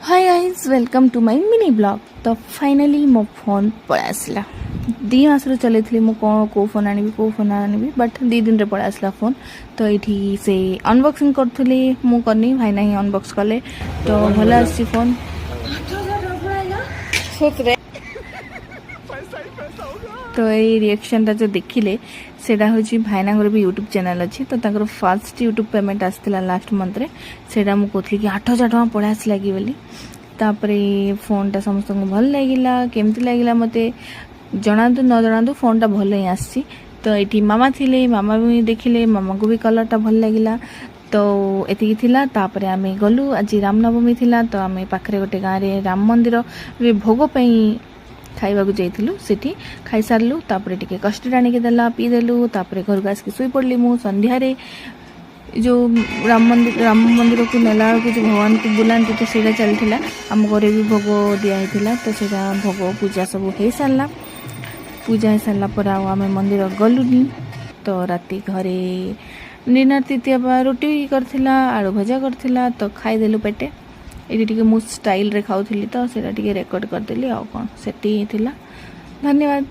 Hi guys welcome to my mini blog. तो finally मो phone पळा आसला 2 मासर चलैथली मु को फोन आनिबी बट 2 दिन रे पळा आसला फोन। तो ये से अनबॉक्सिंग करथली मु करनी भाई नहीं अनबॉक्स कले तो भला आसी फोन तो ये रिएक्शन जो देखिले सेटा हूँ भाईना भी यूट्यूब चैनल अच्छी तो ताकर फास्ट यूट्यूब पेमेंट आसला लास्ट मंथ रे सेटा मु कहली कि 8,000 टका पड़ा आसला कि बोली तापरे फोनटा समस्त भल लगिला केमती लगिला मते जणातु न जणातु फोनटा भल ही आसी। तो ये मामा थिले मामा भी देखिले मामा को भी कलरटा भल लगिला तो एतिकी थिला। तापरे आमे गलु आज रामनवमी थिला तो आमे पाखरे गोटे गाँव रे राम मंदिर रे भोग पई खाइबा को जाइलु सेठी खाई सारलु तापरे टिके कष्ट आनिके देला पी देलु तापरे घर को आसके सुई पड़ली मु संध्या रे जो राम मंदिर को नेला को जो भगवान को बुलांती तो सेटा चलथिला आम घरे भी भोग दिया हेतिला तो सेटा भोग पूजा सब हो सारला पूजा हो सारला पर आमे मंदिर गलुनी। तो राति घरे डिनर तीतिया रोटी करथिला आलू भजा करथिला तो खाई देलु पेटे ये टिके मु स्टाइल रे खाउथली तो सेटा टिके रेकॉर्ड करदेली आ कोन सेटी थिला। धन्यवाद।